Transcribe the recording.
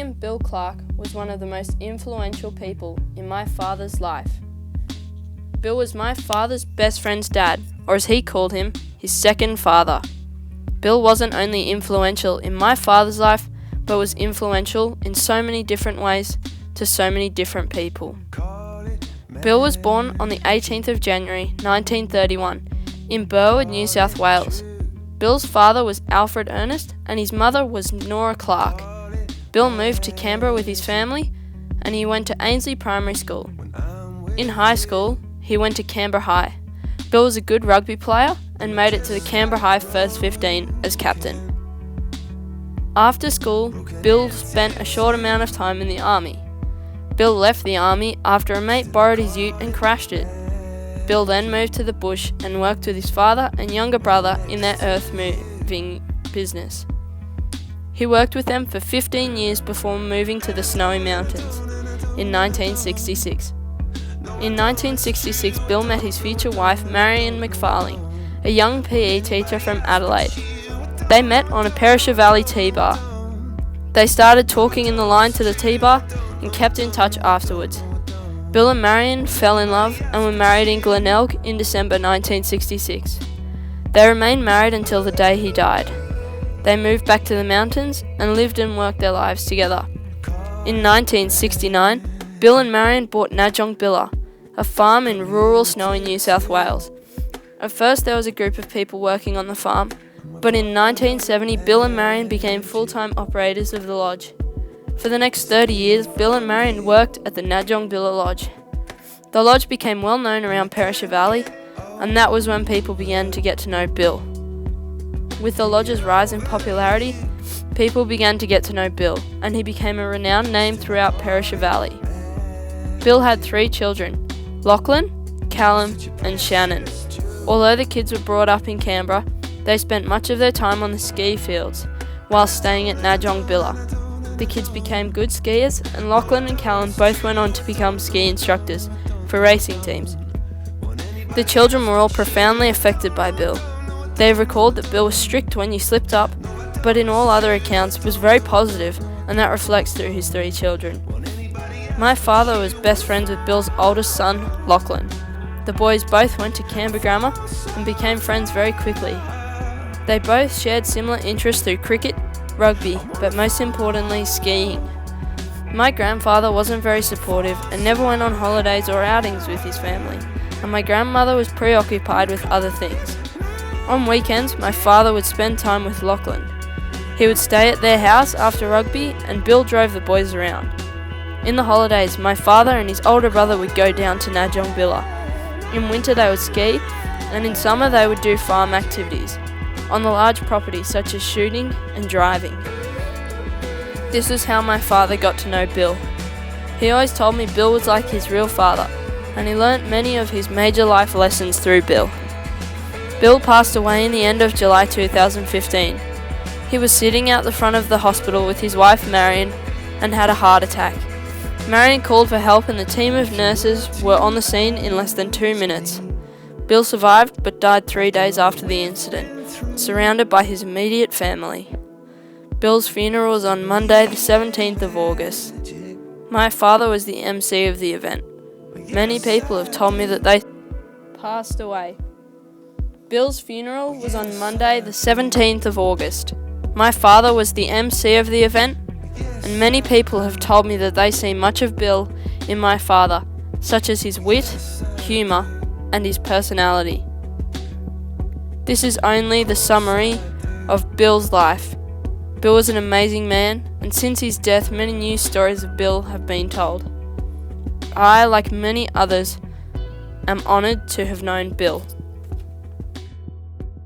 Reverend Bill Clark was one of the most influential people in my father's life. Bill was my father's best friend's dad, or as he called him, his second father. Bill wasn't only influential in my father's life, but was influential in so many different ways to so many different people. Bill was born on the 18th of January 1931 in Burwood, New South Wales. Bill's father was Alfred Ernest and his mother was Nora Clark. Bill moved to Canberra with his family and he went to Ainsley Primary School. In high school, he went to Canberra High. Bill was a good rugby player and made it to the Canberra High First 15 as captain. After school, Bill spent a short amount of time in the army. Bill left the army after a mate borrowed his ute and crashed it. Bill then moved to the bush and worked with his father and younger brother in their earth moving business. He worked with them for 15 years before moving to the Snowy Mountains in 1966. In 1966, Bill met his future wife, Marion McFarling, a young PE teacher from Adelaide. They met on a Perisher Valley tea bar. They started talking in the line to the tea bar and kept in touch afterwards. Bill and Marion fell in love and were married in Glenelg in December 1966. They remained married until the day he died. They moved back to the mountains and lived and worked their lives together. In 1969, Bill and Marion bought Najong Billa, a farm in rural snowy New South Wales. At first there was a group of people working on the farm, but in 1970 Bill and Marion became full-time operators of the lodge. For the next 30 years, Bill and Marion worked at the Najong Billa Lodge. The lodge became well known around Perisher Valley, and that was when people began to get to know Bill. With the lodge's rise in popularity, people began to get to know Bill, and he became a renowned name throughout Perisher Valley. Bill had 3 children, Lachlan, Callum and Shannon. Although the kids were brought up in Canberra, they spent much of their time on the ski fields while staying at Najong Billa. The kids became good skiers and Lachlan and Callum both went on to become ski instructors for racing teams. The children were all profoundly affected by Bill. They recalled that Bill was strict when you slipped up, but in all other accounts was very positive, and that reflects through his 3 children. My father was best friends with Bill's oldest son, Lachlan. The boys both went to Canberra Grammar and became friends very quickly. They both shared similar interests through cricket, rugby, but most importantly, skiing. My grandfather wasn't very supportive and never went on holidays or outings with his family, and my grandmother was preoccupied with other things. On weekends, my father would spend time with Lachlan. He would stay at their house after rugby and Bill drove the boys around. In the holidays, my father and his older brother would go down to Najong Billa. In winter they would ski, and in summer they would do farm activities on the large property such as shooting and driving. This is how my father got to know Bill. He always told me Bill was like his real father, and he learnt many of his major life lessons through Bill. Bill passed away in the end of July 2015. He was sitting out the front of the hospital with his wife Marion and had a heart attack. Marion called for help and the team of nurses were on the scene in less than 2 minutes. Bill survived but died 3 days after the incident, surrounded by his immediate family. Bill's funeral was on Monday the 17th of August. My father was the MC of the event. Many people have told me that they passed away. Bill's funeral was on Monday the 17th of August. My father was the MC of the event, and many people have told me that they see much of Bill in my father, such as his wit, humour, and his personality. This is only the summary of Bill's life. Bill was an amazing man, and since his death many new stories of Bill have been told. I, like many others, am honoured to have known Bill.